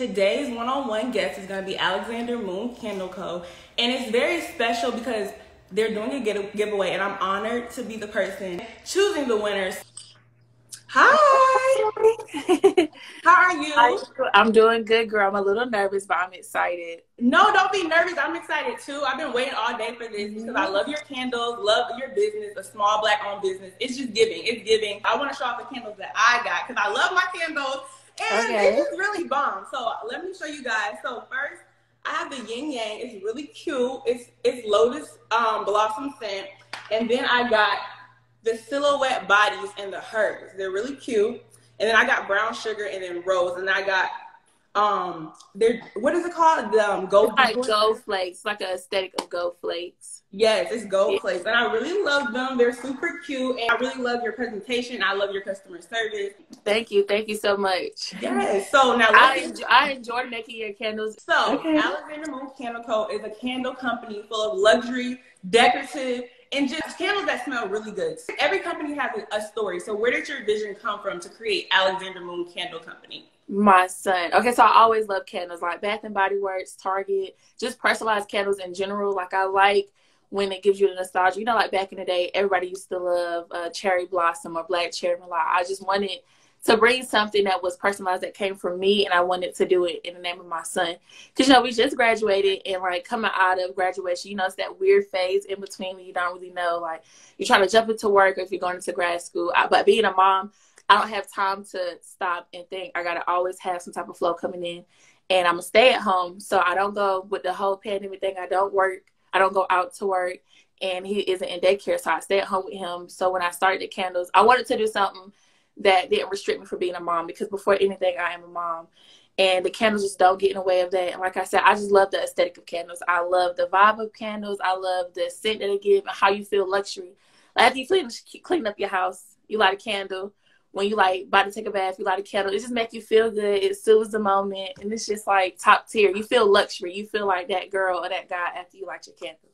Today's one-on-one guest is going to be Alexander Moon Candle Co. And it's very special because they're doing a giveaway, and I'm honored to be the person choosing the winners. Hi! How are you? I'm doing good, girl. I'm a little nervous, but I'm excited. No, don't be nervous. I'm excited too. I've been waiting all day for this because I love your candles, love your business, a small Black-owned business. It's just giving. It's giving. I want to show off the candles that I got because I love my candles. And They just really bomb. So let me show you guys. So first, I have the yin yang. It's really cute. It's lotus blossom scent. And then I got the silhouette bodies and the herbs. They're really cute. And then I got brown sugar and then rose. And I got what is it called? The gold. It's like gold flakes, like an aesthetic of gold flakes. Yes, it's gold flakes, and I really love them. They're super cute, and I really love your presentation. I love your customer service. Thank you so much. Yes. So now I enjoy making your candles. So Alexander Moon Candle Co. is a candle company full of luxury, decorative, and just candles that smell really good. Every company has a story. So where did your vision come from to create Alexander Moon Candle Company? My son. Okay, so I always love candles, like Bath and Body Works, Target, just personalized candles in general. Like I like when it gives you the nostalgia. You know, like back in the day, everybody used to love cherry blossom or black cherry malai. I just wanted to bring something that was personalized that came from me, and I wanted to do it in the name of my son. Because, you know, we just graduated, and, like, coming out of graduation, you know, it's that weird phase in between when you don't really know, like, you're trying to jump into work or if you're going into grad school. But being a mom, I don't have time to stop and think. I got to always have some type of flow coming in. And I'm going to stay at home, so I don't go with the whole pandemic thing. I don't work. I don't go out to work, and he isn't in daycare, so I stay at home with him. So when I started the candles, I wanted to do something that didn't restrict me from being a mom, because before anything, I am a mom. And the candles just don't get in the way of that. And like I said, I just love the aesthetic of candles. I love the vibe of candles. I love the scent that they give and how you feel luxury. Like after you clean up your house, you light a candle. When you like about to take a bath, you light a candle. It just makes you feel good. It soothes the moment. And it's just like top tier. You feel luxury. You feel like that girl or that guy after you light your candle.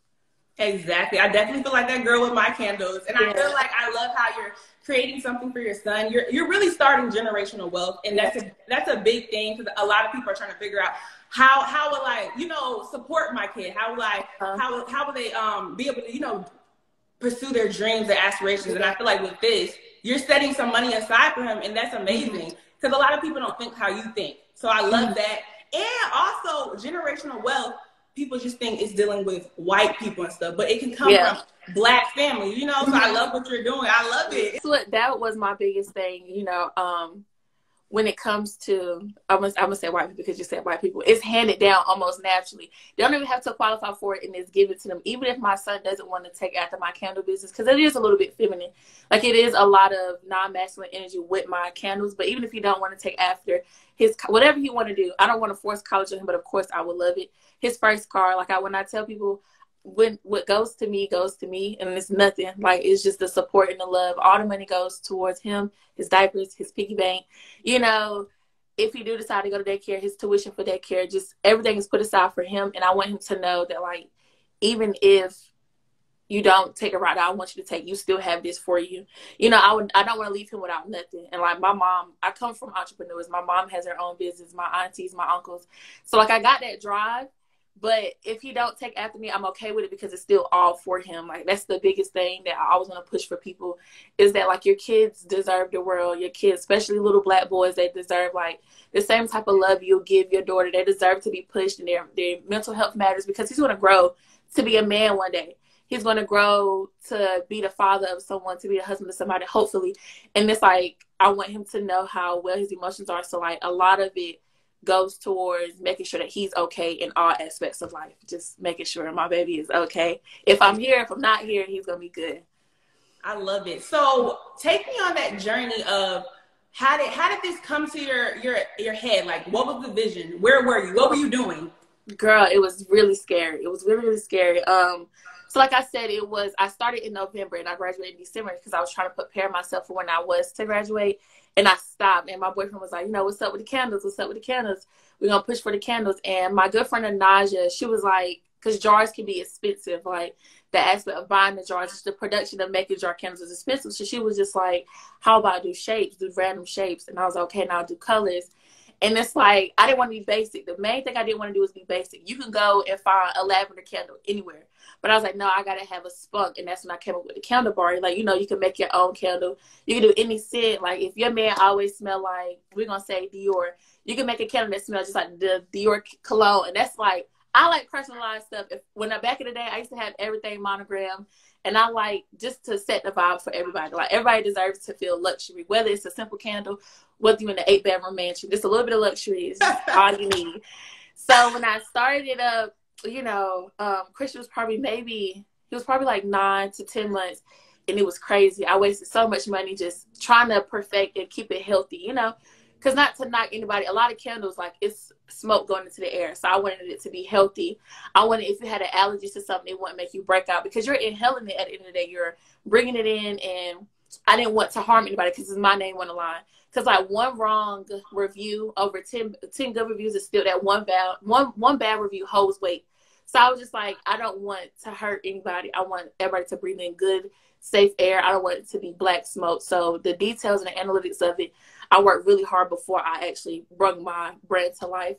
Exactly. I definitely feel like that girl with my candles. And I feel like I love how you're creating something for your son. You're really starting generational wealth. And that's a big thing, because a lot of people are trying to figure out how will I, you know, support my kid? How will I, how will they be able to, you know, pursue their dreams and aspirations? And I feel like with this, you're setting some money aside for him, and that's amazing, because a lot of people don't think how you think. So I love that. And also generational wealth, people just think it's dealing with white people and stuff, but it can come from Black families, you know. So I love what you're doing. I love it. So that was my biggest thing, you know, when it comes to, I'm gonna say white people because you said white people, it's handed down almost naturally. They don't even have to qualify for it, and it's given to them. Even if my son doesn't want to take after my candle business, because it is a little bit feminine. Like, it is a lot of non-masculine energy with my candles. But even if he don't want to take after his, whatever he want to do, I don't want to force college on him, but of course I would love it. His first car, like when I tell people, when what goes to me, and it's nothing. Like, it's just the support and the love. All the money goes towards him, his diapers, his piggy bank. You know, if he do decide to go to daycare, his tuition for daycare, just everything is put aside for him. And I want him to know that, like, even if you don't take a route I want you to take, you still have this for you. You know, I don't want to leave him without nothing. And like my mom, I come from entrepreneurs. My mom has her own business, my aunties, my uncles. So like I got that drive. But if he don't take after me, I'm okay with it, because it's still all for him. Like, that's the biggest thing that I always want to push for people, is that, like, your kids deserve the world. Your kids, especially little Black boys, they deserve, like, the same type of love you'll give your daughter. They deserve to be pushed, and their mental health matters, because he's going to grow to be a man one day. He's going to grow to be the father of someone, to be the husband of somebody, hopefully. And it's like, I want him to know how well his emotions are. So, like, a lot of it goes towards making sure that he's okay in all aspects of life. Just making sure my baby is okay. If I'm here, if I'm not here, he's going to be good. I love it. So take me on that journey of how did this come to your head? Like, what was the vision? Where were you? What were you doing? Girl, it was really scary. It was really, really scary. So like I said, I started in November and I graduated in December, because I was trying to prepare myself for when I was to graduate. And I stopped, and my boyfriend was like, you know, what's up with the candles? What's up with the candles? We're going to push for the candles. And my good friend, Anaja, she was like, because jars can be expensive. Like, the aspect of buying the jars, just the production of making jar candles is expensive. So she was just like, how about do shapes, do random shapes? And I was like, okay, now I'll do colors. And it's like, I didn't want to be basic. The main thing I didn't want to do was be basic. You can go and find a lavender candle anywhere. But I was like, no, I got to have a spunk. And that's when I came up with the candle bar. Like, you know, you can make your own candle. You can do any scent. Like, if your man always smell like, we're going to say Dior, you can make a candle that smells just like the Dior cologne. And that's like, I like personalized stuff. Back in the day, I used to have everything monogrammed. And I like just to set the vibe for everybody. Like, everybody deserves to feel luxury, whether it's a simple candle, whether you're in the 8-bedroom mansion. Just a little bit of luxury is just all you need. So when I started it up, you know, Christian was probably like 9 to 10 months, and it was crazy. I wasted so much money just trying to perfect and keep it healthy, you know, because not to knock anybody, a lot of candles, like, it's smoke going into the air. So I wanted it to be healthy. I wanted, if you had an allergy to something, it wouldn't make you break out, because you're inhaling it at the end of the day. You're bringing it in, and I didn't want to harm anybody because my name on the line. Because, like, one wrong review over 10 good reviews is still that one bad review holds weight. So I was just like, I don't want to hurt anybody. I want everybody to breathe in good, safe air. I don't want it to be black smoke. So the details and the analytics of it, I worked really hard before I actually brought my brand to life.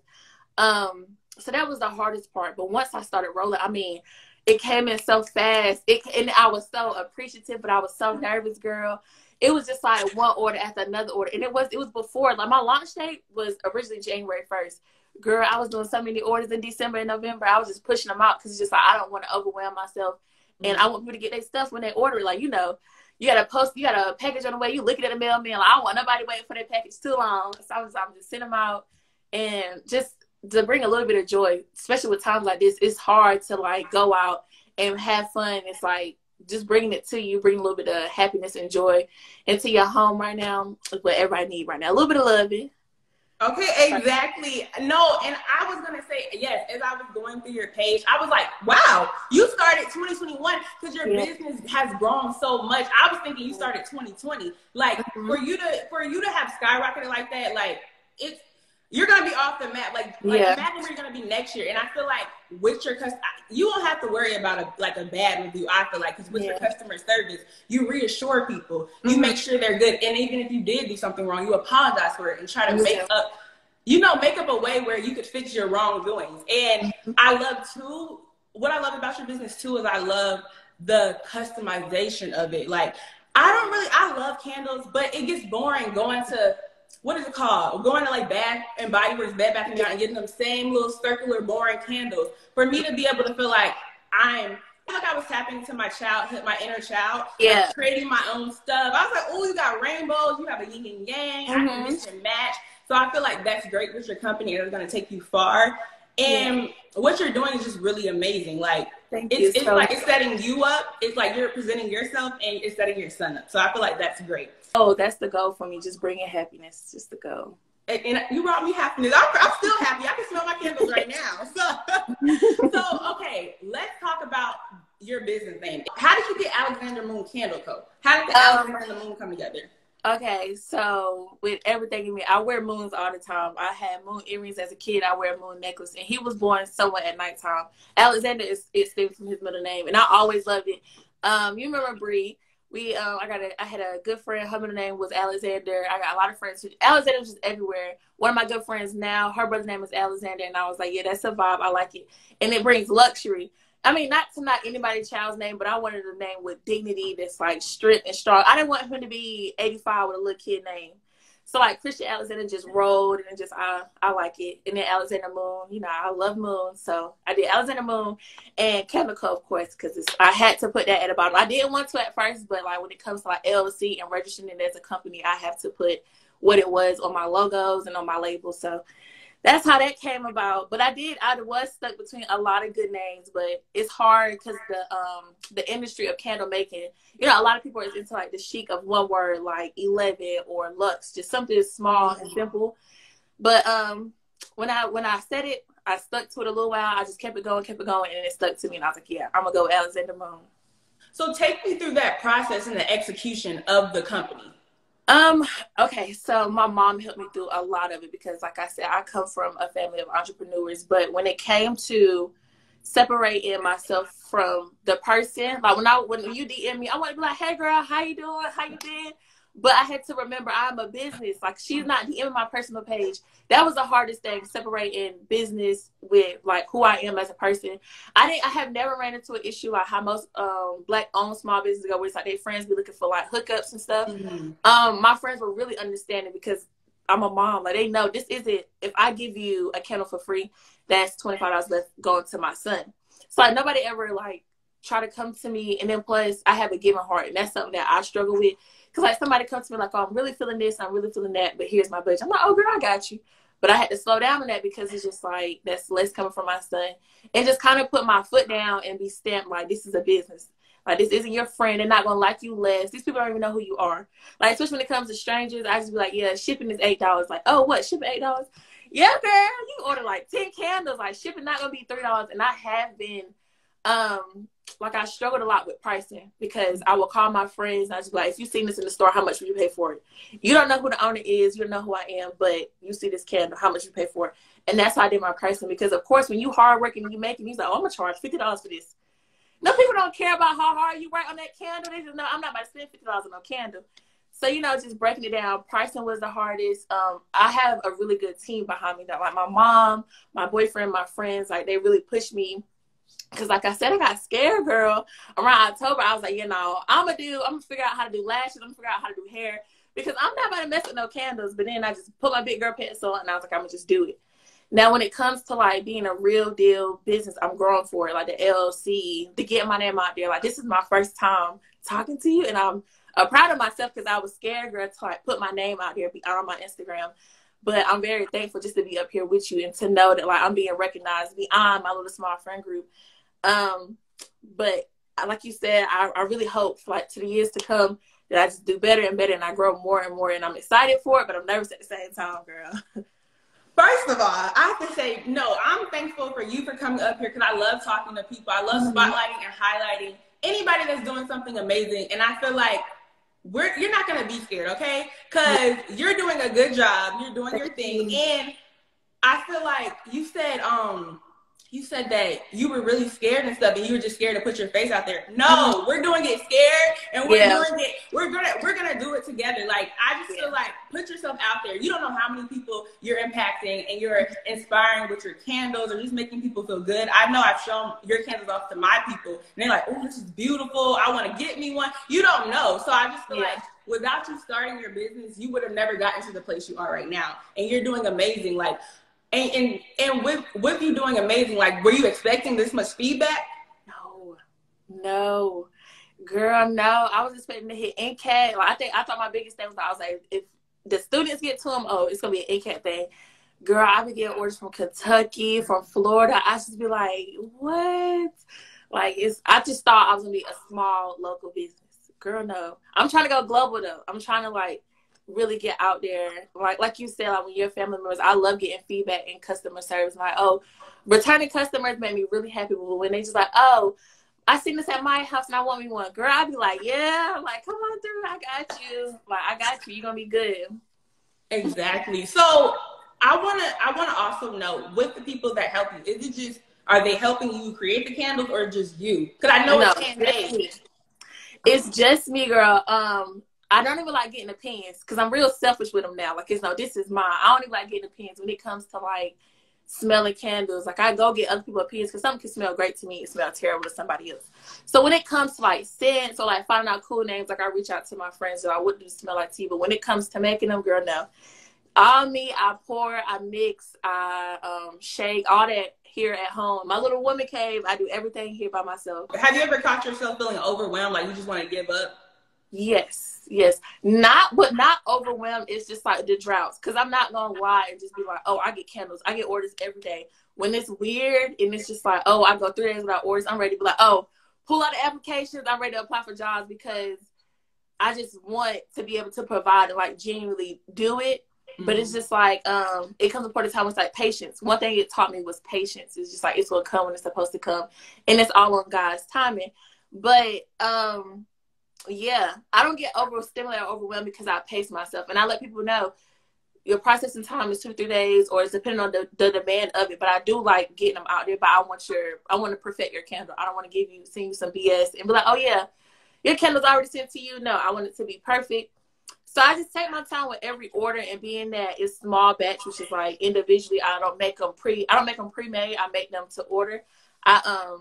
So that was the hardest part. But once I started rolling, I mean, it came in so fast. And I was so appreciative, but I was so nervous, girl. It was just like one order after another order. And it was before, like, my launch date was originally January 1st. Girl, I was doing so many orders in December and November. I was just pushing them out because it's just like, I don't want to overwhelm myself. And I want people to get their stuff when they order it. Like, you know, you got a package on the way. You looking at a mailman. Like, I don't want nobody waiting for their package too long. So I'm just sending them out. And just to bring a little bit of joy, especially with times like this, it's hard to, like, go out and have fun. It's like, just bringing it to you, bring a little bit of happiness and joy into your home right now is what everybody needs right now. A little bit of loving. Okay, exactly. No, and I was going to say, yes, as I was going through your page, I was like, wow, you started 2021 because your business has grown so much. I was thinking you started 2020. Like, for you to have skyrocketed like that, like, you're going to be off the map. Like imagine where you're going to be next year. And I feel like with your you won't have to worry about a bad review, I feel like, because with your customer service, you reassure people. You make sure they're good. And even if you did do something wrong, you apologize for it and try to make up a way where you could fix your wrongdoings. And what I love about your business too is I love the customization of it. Like, I love candles, but it gets boring going to, what is it called? Going to, like, Bath and Body Works, Bed Bath & Beyond, and getting them same little circular, boring candles. For me to be able to feel like I was tapping into my inner child, like, creating my own stuff. I was like, oh, you got rainbows, you have a yin and yang, I can mix and match. So I feel like that's great with your company, and it's going to take you far. And what you're doing is just really amazing. Like, it's like it's setting you up. It's like you're presenting yourself, and it's setting your son up. So I feel like that's great. Oh, that's the goal for me. Just bringing happiness. Just the goal. And you brought me happiness. I'm still happy. I can smell my candles right now. So okay, let's talk about your business name. How did you get Alexander Moon Candle Co.? How did the Alexander Moon come together? Okay, so with everything in me, I wear moons all the time. I had moon earrings as a kid. I wear a moon necklace, and he was born somewhere at nighttime. Alexander it stems from his middle name, and I always loved it. You remember Bree? I had a good friend. Her middle name was Alexander. I got a lot of friends. Alexander was just everywhere. One of my good friends now, her brother's name is Alexander, and I was like, yeah, that's a vibe. I like it, and it brings luxury. I mean, not to knock anybody's child's name, but I wanted a name with dignity that's, like, strict and strong. I didn't want him to be 85 with a little kid name. So, like, Christian Alexander just rolled, and just, I like it. And then Alexander Moon, you know, I love Moon. So I did Alexander Moon and Candle Co., of course, because I had to put that at the bottom. I didn't want to at first, but, like, when it comes to, like, LLC and registering it as a company, I have to put what it was on my logos and on my labels. So that's how that came about. But I was stuck between a lot of good names, but it's hard because the industry of candle making, you know, a lot of people are into, like, the chic of one word, like 11 or Lux, just something small and simple. But when I said it, I stuck to it a little while. I just kept it going, and it stuck to me. And I was like, yeah, I'm gonna go Alexander Moon. So take me through that process and the execution of the company. Okay, so my mom helped me through a lot of it because, like I said, I come from a family of entrepreneurs. But when it came to separating myself from the person, like when you DM me, I want to be like, hey girl, how you doing? How you been? But I had to remember I'm a business. Like, she's not DMing my personal page. That was the hardest thing, separating business with like who I am as a person. I have never ran into an issue like how most Black owned small businesses go, where it's like their friends be looking for like hookups and stuff. My friends were really understanding because I'm a mom. Like, they know this isn't, if I give you a candle for free, that's $25 left going to my son. So like, nobody ever like try to come to me. And then plus I have a giving heart, and that's something that I struggle with. Because like, somebody comes to me like, oh, I'm really feeling this, I'm really feeling that, but here's my budget. I'm like, oh girl, I got you. But I had to slow down on that because it's just like, that's less coming from my son. And just kind of put my foot down and be stamped like, this is a business. Like, this isn't your friend. They're not going to like you less. These people don't even know who you are. Like, especially when it comes to strangers, I just be like, yeah, shipping is $8. Like, oh, what? Shipping $8? Yeah, girl. You order like 10 candles. Like, shipping not going to be $3. And I have been, like, I struggled a lot with pricing because I will call my friends and I just be like, if you seen this in the store, how much will you pay for it? You don't know who the owner is. You don't know who I am, but you see this candle, how much you pay for it? And that's how I did my pricing, because, of course, when you hard working and you make it, you're like, oh, I'm going to charge $50 for this. No, people don't care about how hard you work on that candle. They just know I'm not about to spend $50 on no candle. So, you know, just breaking it down. Pricing was the hardest. I have a really good team behind me. That, like, my mom, my boyfriend, my friends, like, they really pushed me. Because, like I said, I got scared, girl. Around October, I was like, you know, I'm going to figure out how to do lashes. I'm going to figure out how to do hair. Because I'm not about to mess with no candles. But then I just put my big girl pants on, and I was like, I'm going to just do it. Now, when it comes to, like, being a real deal business, I'm growing for it, like the LLC, to get my name out there. Like, this is my first time talking to you, and I'm proud of myself because I was scared, girl, to, like, put my name out there beyond my Instagram. But I'm very thankful just to be up here with you and to know that, like, I'm being recognized beyond my little small friend group. But like you said, I really hope, like, to the years to come that I just do better and better and I grow more and more. And I'm excited for it, but I'm nervous at the same time, girl. First of all, I have to say, no, I'm thankful for you for coming up here because I love talking to people. I love spotlighting and highlighting anybody that's doing something amazing. And I feel like you're not going to be scared, okay? Because you're doing a good job. You're doing your thing. And I feel like you said that you were really scared and stuff, and you were just scared to put your face out there. No, we're doing it scared, and we're gonna do it together. Like, I just feel like, put yourself out there. You don't know how many people you're impacting and you're inspiring with your candles or just making people feel good. I know I've shown your candles off to my people, and they're like, oh, this is beautiful. I want to get me one. You don't know. So I just feel like without you starting your business, you would have never gotten to the place you are right now. And you're doing amazing. Like, and with you doing amazing, like, were you expecting this much feedback? No, girl, no. I was expecting to hit NCAT. Like, I thought my biggest thing was, I was like, if the students get to them, oh, it's gonna be an NCAT thing. Girl, I be getting orders from Kentucky, from Florida. I just be like, what? Like, I just thought I was gonna be a small local business. Girl, no. I'm trying to go global though. I'm trying to, like, really get out there. Like you said, like, when you're family members, I love getting feedback and customer service. Like, oh, returning customers made me really happy. But when they just like, oh, I seen this at my house and I want me one. Girl, I'd be like, yeah, like, come on through. I got you. Like, I got you. You're going to be good. Exactly. So I want to also know, with the people that help you, is it just, are they helping you create the candles or just you? Because I know it's handmade. It's just me, girl. I don't even like getting opinions because I'm real selfish with them now. Like, it's no, this is mine. I don't even like getting opinions when it comes to, like, smelling candles. Like, I go get other people's opinions because something can smell great to me and smell terrible to somebody else. So when it comes to, like, scents or, like, finding out cool names, like, I reach out to my friends that I wouldn't do smell like tea. But when it comes to making them, girl, no. All me, I pour, I mix, I shake, all that here at home. My little woman cave, I do everything here by myself. Have you ever caught yourself feeling overwhelmed, like you just want to give up? Yes. Not overwhelmed. It's just like the droughts. Because I'm not going to lie and just be like, oh, I get candles. I get orders every day. When it's weird and it's just like, oh, I go 3 days without orders, I'm ready to be like, oh, pull out the applications. I'm ready to apply for jobs because I just want to be able to provide and, like, genuinely do it. But it's just like, it comes to a point of time, it's like patience. One thing it taught me was patience. It's just like, it's going to come when it's supposed to come. And it's all on God's timing. But, yeah, I don't get overstimulated or overwhelmed because I pace myself. And I let people know your processing time is 2 to 3 days, or it's depending on the demand of it. But I do like getting them out there. But I want to perfect your candle. I don't want to send you some BS and be like, oh yeah, your candle's already sent to you. No, I want it to be perfect So I just take my time with every order, and being that it's small batch, which is like individually, I don't make them pre-made. I make them to order. I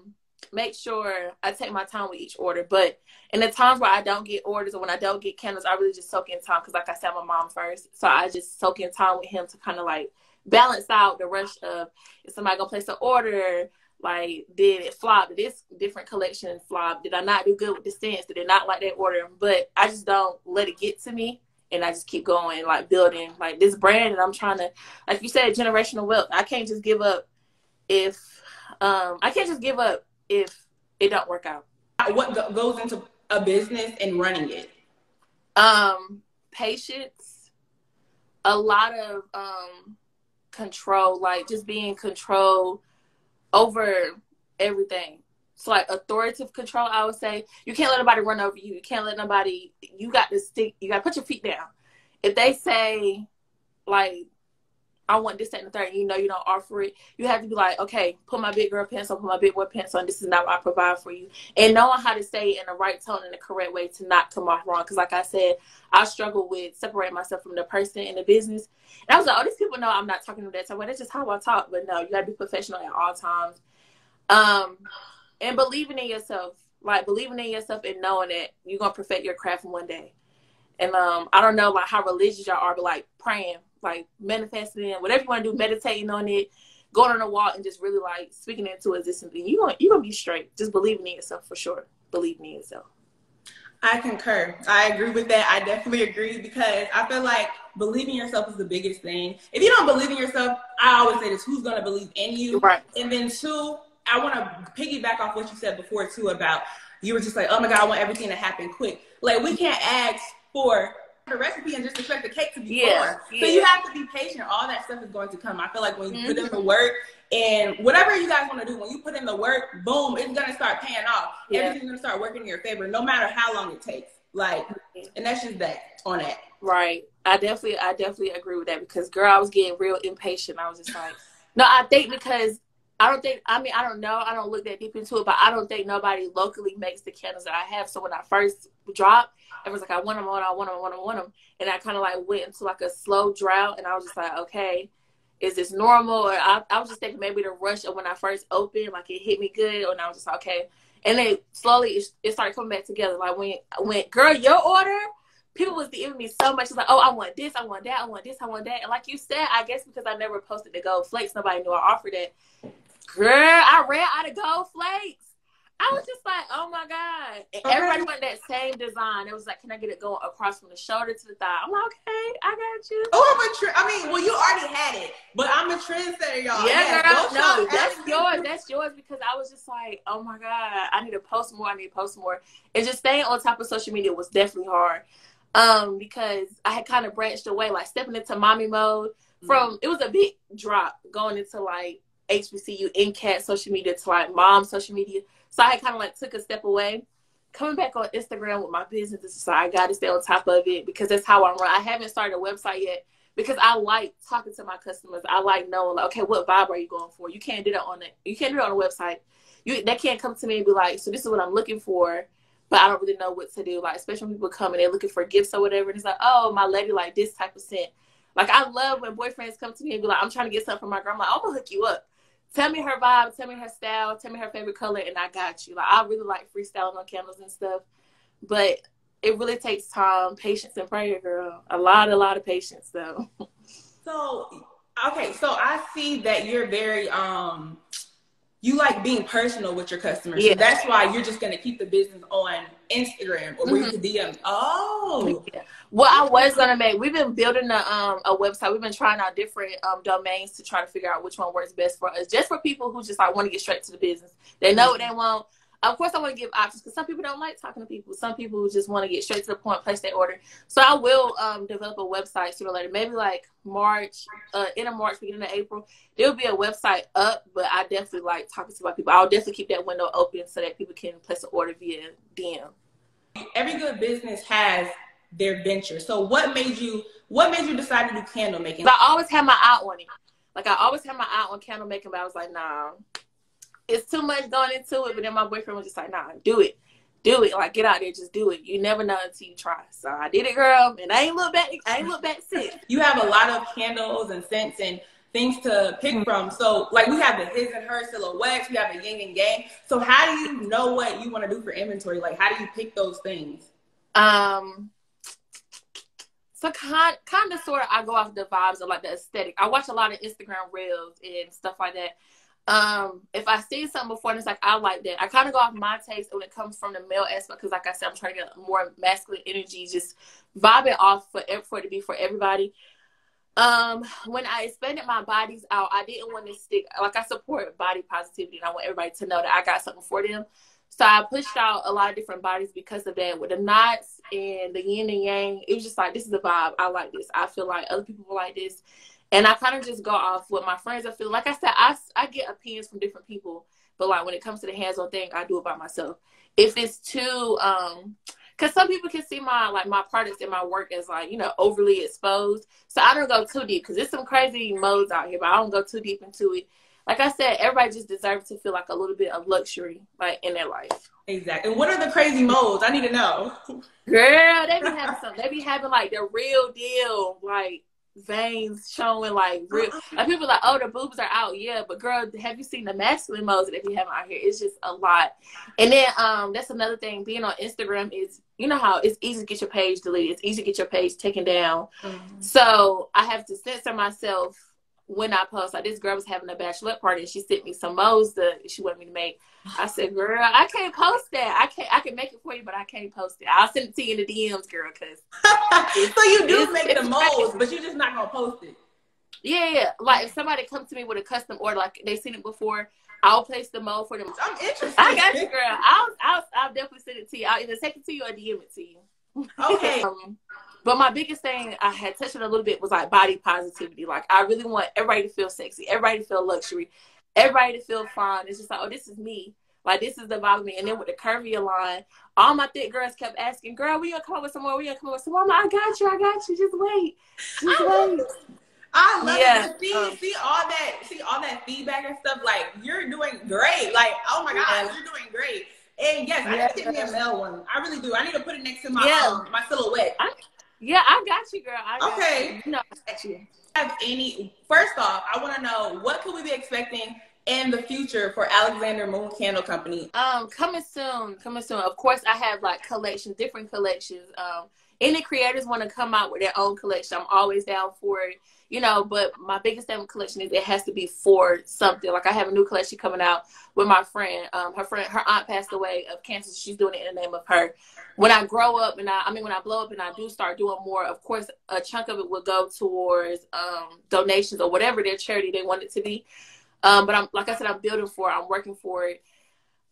make sure I take my time with each order. But in the times where I don't get orders or when I don't get candles, I really just soak in time because, like I said, I'm a mom first. So I just soak in time with him to kind of like balance out the rush of, is somebody gonna place an order? Like, did it flop? Did this different collection flop? Did I not do good with the scents? Did they not like that order? But I just don't let it get to me. And I just keep going, like building like this brand. And I'm trying to, like you said, generational wealth. I can't just give up if it don't work out. What goes into a business and running it? Patience, a lot of control, like just being in control over everything. So like authoritative control, I would say. You can't let nobody run over you. You can't let nobody, you got to put your feet down. If they say like, I want this, that, and the third, and you know you don't offer it, you have to be like, okay, put my big girl pants on, put my big boy pants on, this is not what I provide for you. And knowing how to say it in the right tone and the correct way to not come off wrong. Because like I said, I struggle with separating myself from the person in the business. And I was like, oh, these people know I'm not talking to that type. Well, that's just how I talk. But no, you got to be professional at all times. And believing in yourself, like believing in yourself and knowing that you're going to perfect your craft one day. And I don't know like how religious y'all are, but like praying, like manifesting, whatever you want to do, meditating on it, going on a walk and just really like speaking into existence. You're going to be straight. Just believing in yourself for sure. Believing in yourself. I concur. I agree with that. I definitely agree because I feel like believing in yourself is the biggest thing. If you don't believe in yourself, I always say this, who's going to believe in you? Right. And then two, I want to piggyback off what you said before too about you were just like, oh my God, I want everything to happen quick. Like we can't ask for the recipe and just expect the cake to be formed. So you have to be patient. All that stuff is going to come. I feel like when you put in the work and whatever you guys want to do, when you put in the work, boom, it's going to start paying off. Everything's going to start working in your favor, no matter how long it takes. Like, and that's just that on that. Right. I definitely agree with that because girl, I was getting real impatient. I was just like, no, I think because I don't know. I don't look that deep into it, but I don't think nobody locally makes the candles that I have. So when I first dropped, everyone's like, I want them. And I kind of like went into like a slow drought and I was just like, okay, is this normal? Or I was just thinking maybe the rush of when I first opened, like it hit me good. And I was just like, okay. And then slowly it started coming back together. Like when girl, your order, people was giving me so much. It's like, oh, I want this, I want that, I want this, I want that. And like you said, I guess because I never posted the gold flakes, nobody knew I offered it. Girl, I ran out of gold flakes. I was just like, oh my God. And everybody wanted that same design. It was like, can I get it going across from the shoulder to the thigh? I'm like, okay, I got you. Oh, well, you already had it, but I'm a trendsetter, y'all. Yeah, girl. No, that's yours. That's yours because I was just like, oh my God, I need to post more. And just staying on top of social media was definitely hard. Because I had kind of branched away, like stepping into mommy mode it was a big drop going into like HBCU, NCAT social media to like mom social media. So I kind of like took a step away. Coming back on Instagram with my business, it's just like I got to stay on top of it because that's how I run. I haven't started a website yet because I like talking to my customers. I like knowing, like, okay, what vibe are you going for? You can't do that on You can't do it on a website. They can't come to me and be like, so this is what I'm looking for, but I don't really know what to do. Like, especially when people come and they're looking for gifts or whatever. And it's like, oh, my lady like this type of scent. Like, I love when boyfriends come to me and be like, I'm trying to get something for my girl. I'm like, I'm going to hook you up. Tell me her vibe, tell me her style, tell me her favorite color, and I got you. Like, I really like freestyling on candles and stuff. But it really takes time, patience, and prayer, girl. A lot of patience, though. So, okay, so I see that you're very, you like being personal with your customers. Yeah. So that's why you're just going to keep the business on Instagram or where you can DM. Oh. Yeah. Well, I was going to make, we've been building a website. We've been trying out different domains to try to figure out which one works best for us. Just for people who just like want to get straight to the business. They know what they want. Of course, I want to give options because some people don't like talking to people. Some people just want to get straight to the point, place their order. So I will develop a website sooner or later. Maybe like March, end of March, beginning of April. There will be a website up, but I definitely like talking to my people. I'll definitely keep that window open so that people can place an order via DM. Every good business has their venture. So what made you decide to do candle making? I always had my eye on it. Like I always had my eye on candle making, but I was like, nah. It's too much going into it, but then my boyfriend was just like, nah, do it. do it. Like, get out there, just do it. You never know until you try. So I did it, girl, and I ain't look back. I ain't look back since. You have a lot of candles and scents and things to pick from. So, like, we have the his and her silhouettes. We have the yin and yang. So, how do you know what you want to do for inventory? Like, how do you pick those things? So kind of sort of, I go off the vibes of like the aesthetic. I watch a lot of Instagram reels and stuff like that. If I see something before and it's like, I like that, I kind of go off my taste when it comes from the male aspect, because like I said, I'm trying to get more masculine energy, just vibe it off for it to be for everybody. When I expanded my bodies out, I didn't want to stick, like, I support body positivity and I want everybody to know that I got something for them. So I pushed out a lot of different bodies because of that. With the knots and the yin and yang, it was just like, this is the vibe. I like this. I feel like other people like this. And I kind of just go off what my friends are feeling. Like I said, I get opinions from different people. But like when it comes to the hands-on thing, I do it by myself. If it's too, because some people can see my products and my work as like, you know, overly exposed. So I don't go too deep, because there's some crazy modes out here, but I don't go too deep into it. Like I said, everybody just deserves to feel like a little bit of luxury, like, in their life. Exactly. And what are the crazy modes? I need to know. Girl, they be having something. They be having like the real deal, like veins showing, like real. Like people are like, oh, the boobs are out, yeah. But girl, have you seen the masculine modes that they be having out here? It's just a lot. And then that's another thing. Being on Instagram is, you know how it's easy to get your page deleted. It's easy to get your page taken down. So I have to censor myself when I post. Like, this girl was having a bachelorette party and she sent me some modes that she wanted me to make. I said, girl, I can't post that. I can make it for you, but I can't post it. I'll send it to you in the DMs, girl, because so you do make the molds, but you're just not gonna post it. Yeah. Like, if somebody comes to me with a custom order, like they've seen it before, I'll place the mold for them. I'm interested. I got you, girl. I'll definitely send it to you. I'll either take it to you or DM it to you. Okay. But my biggest thing, I had touched on a little bit, was like body positivity. Like, I really want everybody to feel sexy, everybody to feel luxury, everybody to feel fine. It's just like, oh, this is me. Like, this is the vibe of me. And then with the curvier line, all my thick girls kept asking, girl, we gonna come up with some more? We gonna come up with some more? I'm like, I got you. Just wait. I love it. See all that feedback and stuff. Like, you're doing great. Like, oh my God, you're doing great. And yes, I need to get me a male one. I really do. I need to put it next to my my silhouette. I got you, girl. Okay. You know, I got you. First off, I want to know, what could we be expecting in the future for Alexander Moon Candle Company? Coming soon. Of course, I have like different collections. Any creators want to come out with their own collection, I'm always down for it. You know, but my biggest thing with collection is it has to be for something. Like, I have a new collection coming out with my friend. Her aunt passed away of cancer. So she's doing it in the name of her. When I grow up when I blow up and I do start doing more, of course, a chunk of it will go towards donations or whatever their charity they want it to be. But like I said, I'm building for it. I'm working for it.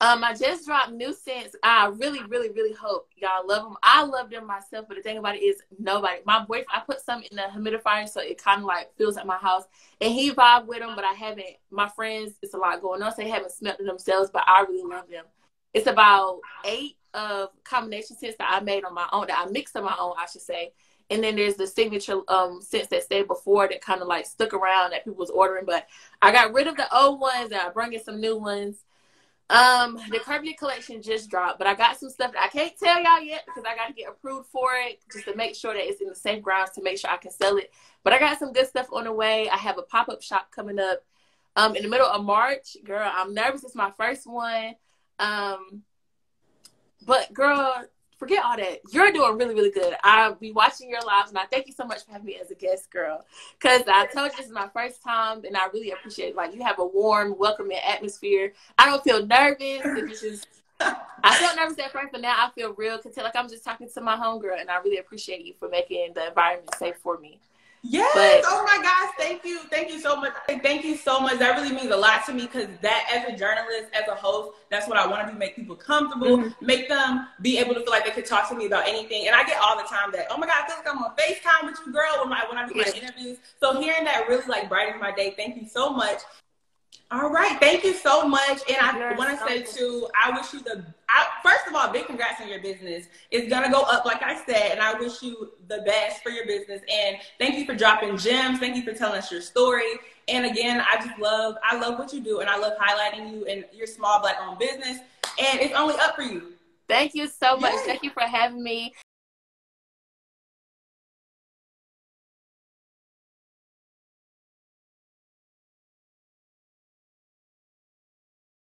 I just dropped new scents. I really, really, really hope y'all love them. I love them myself, but the thing about it is nobody. My boyfriend, I put some in the humidifier so it kind of like feels like my house, and he vibed with them, but I haven't. My friends, it's a lot going on, so they haven't smelled them themselves, but I really love them. It's about 8 of combination scents that I made on my own, that I mixed on my own, I should say. And then there's the signature scents that stayed before that kind of like stuck around that people was ordering, but I got rid of the old ones and I brought in some new ones. The Curvy collection just dropped, but I got some stuff that I can't tell y'all yet because I got to get approved for it, just to make sure that it's in the safe grounds to make sure I can sell it. But I got some good stuff on the way. I have a pop-up shop coming up in the middle of March. Girl, I'm nervous. It's my first one. But girl, forget all that. You're doing really, really good. I'll be watching your lives, and I thank you so much for having me as a guest, girl. Because I told you this is my first time, and I really appreciate it. Like, you have a warm, welcoming atmosphere. I don't feel nervous. It's just, I felt nervous at first, but now I feel real content. Like, I'm just talking to my homegirl, and I really appreciate you for making the environment safe for me. Yes. Oh my gosh. Thank you. Thank you so much. Thank you so much. That really means a lot to me, because that, as a journalist, as a host, that's what I want to do. Make people comfortable, make them be able to feel like they could talk to me about anything. And I get all the time that, oh my God, I feel like I'm on FaceTime with you, girl, when I do my interviews. So hearing that really like brightens my day. Thank you so much. All right. Thank you so much. And I want to say too, I wish you first of all, big congrats on your business. It's going to go up, like I said, and I wish you the best for your business. And thank you for dropping gems. Thank you for telling us your story. And again, I love what you do, and I love highlighting you and your small Black owned business. And it's only up for you. Thank you so much. Yes. Thank you for having me.